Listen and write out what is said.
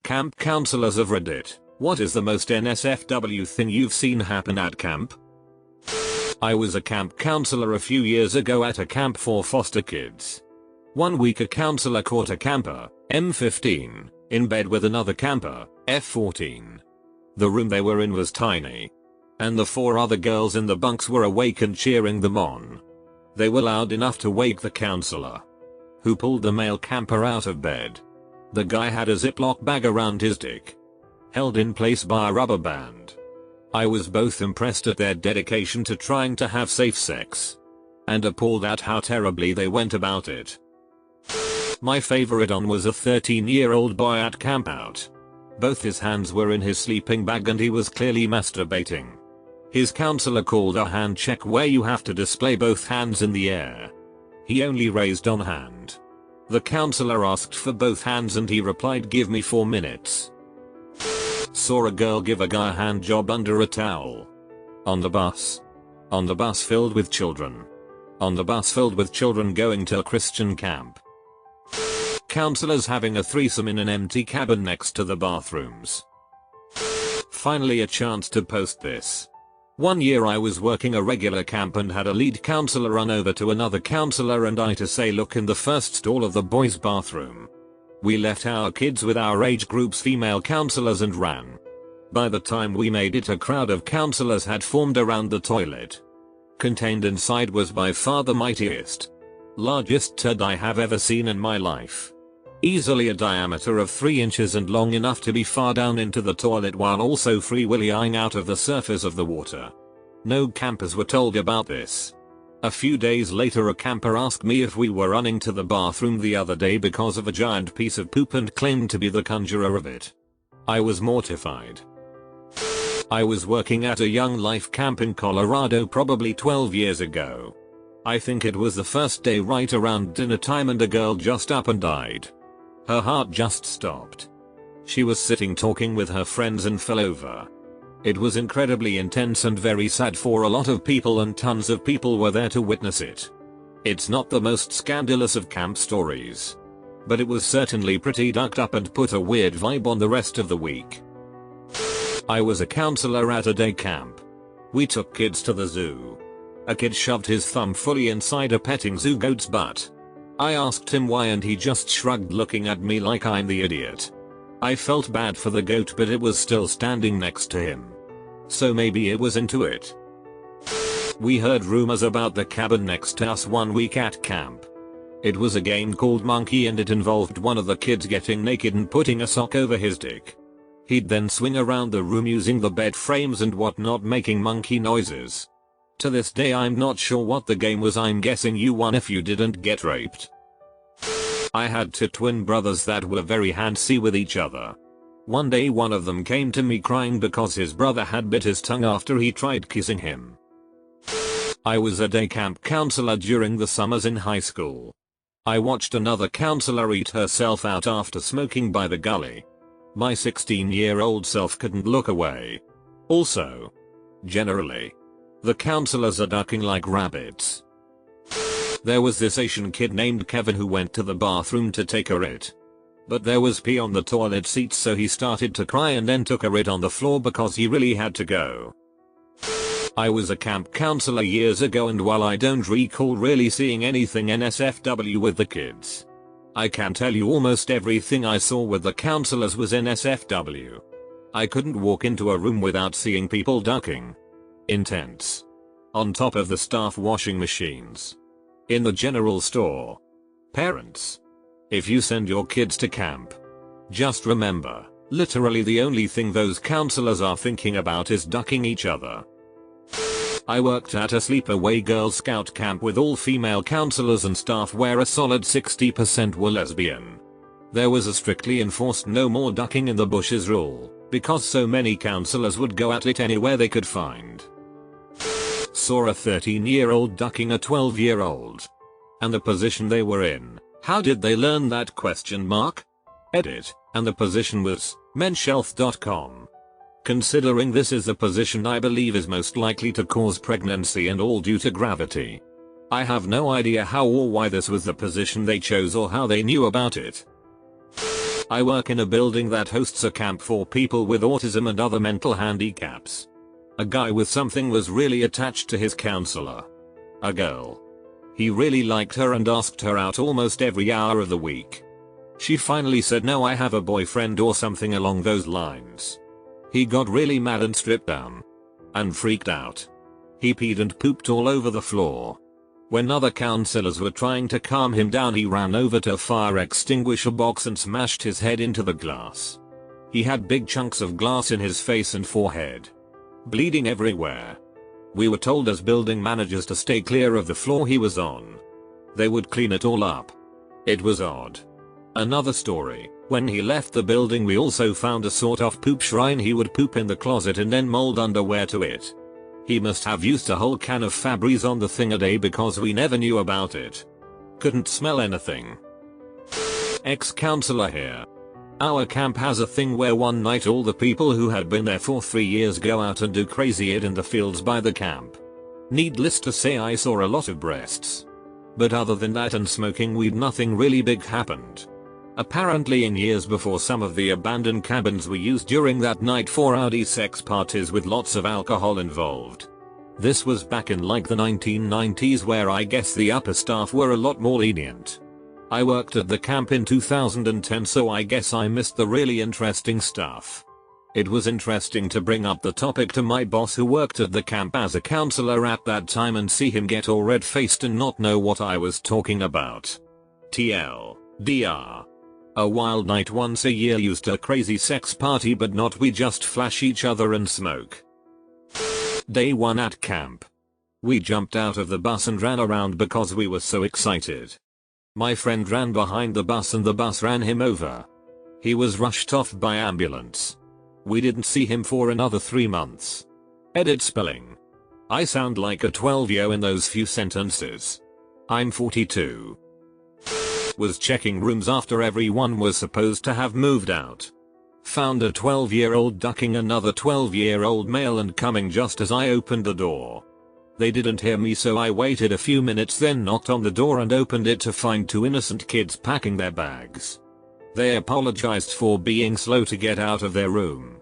Camp counselors of Reddit, what is the most NSFW thing you've seen happen at camp? I was a camp counselor a few years ago at a camp for foster kids. One week a counselor caught a camper, M15, in bed with another camper, F14. The room they were in was tiny. And the 4 other girls in the bunks were awake and cheering them on. They were loud enough to wake the counselor, who pulled the male camper out of bed. The guy had a Ziploc bag around his dick, held in place by a rubber band. I was both impressed at their dedication to trying to have safe sex, and appalled at how terribly they went about it. My favorite on was a 13-year-old boy at camp out. Both his hands were in his sleeping bag and he was clearly masturbating. His counselor called a hand check where you have to display both hands in the air. He only raised one hand. The counselor asked for both hands and he replied, "Give me 4 minutes." Saw a girl give a guy a hand job under a towel. On the bus. On the bus filled with children. On the bus filled with children going to a Christian camp. Counselors having a threesome in an empty cabin next to the bathrooms. Finally a chance to post this. One year I was working a regular camp and had a lead counselor run over to another counselor and I to say, "Look in the first stall of the boys' bathroom." We left our kids with our age group's female counselors and ran. By the time we made it, a crowd of counselors had formed around the toilet. Contained inside was by far the mightiest, largest turd I have ever seen in my life. Easily a diameter of 3 inches and long enough to be far down into the toilet while also free willy-ing out of the surface of the water. No campers were told about this. A few days later a camper asked me if we were running to the bathroom the other day because of a giant piece of poop and claimed to be the conjurer of it. I was mortified. I was working at a young life camp in Colorado probably 12 years ago. I think it was the first day right around dinner time and a girl just up and died. Her heart just stopped. She was sitting talking with her friends and fell over. It was incredibly intense and very sad for a lot of people and tons of people were there to witness it. It's not the most scandalous of camp stories, but it was certainly pretty ducked up and put a weird vibe on the rest of the week. I was a counselor at a day camp. We took kids to the zoo. A kid shoved his thumb fully inside a petting zoo goat's butt. I asked him why and he just shrugged, looking at me like I'm the idiot. I felt bad for the goat, but it was still standing next to him, so maybe it was into it. We heard rumors about the cabin next to us one week at camp. It was a game called Monkey and it involved one of the kids getting naked and putting a sock over his dick. He'd then swing around the room using the bed frames and whatnot, making monkey noises. To this day I'm not sure what the game was. I'm guessing you won if you didn't get raped. I had 2 twin brothers that were very handsy with each other. One day one of them came to me crying because his brother had bit his tongue after he tried kissing him. I was a day camp counselor during the summers in high school. I watched another counselor eat herself out after smoking by the gully. My 16-year-old self couldn't look away. Also, generally, the counselors are ducking like rabbits. There was this Asian kid named Kevin who went to the bathroom to take a shit. But there was pee on the toilet seat, so he started to cry and then took a shit on the floor because he really had to go. I was a camp counselor years ago and while I don't recall really seeing anything NSFW with the kids, I can tell you almost everything I saw with the counselors was NSFW. I couldn't walk into a room without seeing people ducking. Intense. On top of the staff washing machines. In the general store. Parents, if you send your kids to camp, just remember, literally the only thing those counselors are thinking about is ducking each other. I worked at a sleepaway Girl Scout camp with all female counselors and staff where a solid 60% were lesbian. There was a strictly enforced no more ducking in the bushes rule, because so many counselors would go at it anywhere they could find. Saw a 13-year-old ducking a 12-year-old. And the position they were in. How did they learn that ? Edit. And the position was menshealth.com. Considering this is the position I believe is most likely to cause pregnancy and all due to gravity. I have no idea how or why this was the position they chose or how they knew about it. I work in a building that hosts a camp for people with autism and other mental handicaps. A guy with something was really attached to his counselor. A girl. He really liked her and asked her out almost every hour of the week. She finally said no, I have a boyfriend or something along those lines. He got really mad and stripped down. And freaked out. He peed and pooped all over the floor. When other counselors were trying to calm him down, he ran over to a fire extinguisher box and smashed his head into the glass. He had big chunks of glass in his face and forehead. Bleeding everywhere. We were told as building managers to stay clear of the floor he was on. They would clean it all up. It was odd. Another story, when he left the building we also found a sort of poop shrine. He would poop in the closet and then mold underwear to it. He must have used a whole can of Febreze on the thing a day because we never knew about it. Couldn't smell anything. Ex-counselor here. Our camp has a thing where one night all the people who had been there for 3 years go out and do crazy shit in the fields by the camp. Needless to say, I saw a lot of breasts. But other than that and smoking weed, nothing really big happened. Apparently in years before, some of the abandoned cabins were used during that night for rowdy sex parties with lots of alcohol involved. This was back in like the 1990s, where I guess the upper staff were a lot more lenient. I worked at the camp in 2010, so I guess I missed the really interesting stuff. It was interesting to bring up the topic to my boss who worked at the camp as a counselor at that time and see him get all red-faced and not know what I was talking about. TLDR. A wild night once a year, used to a crazy sex party, but not we just flash each other and smoke. Day 1 at camp. We jumped out of the bus and ran around because we were so excited. My friend ran behind the bus and the bus ran him over. He was rushed off by ambulance. We didn't see him for another 3 months. Edit spelling. I sound like a 12-year in those few sentences. I'm 42. Was checking rooms after everyone was supposed to have moved out. Found a 12-year-old ducking another 12-year-old male and coming just as I opened the door. They didn't hear me, so I waited a few minutes, then knocked on the door and opened it to find 2 innocent kids packing their bags. They apologized for being slow to get out of their room.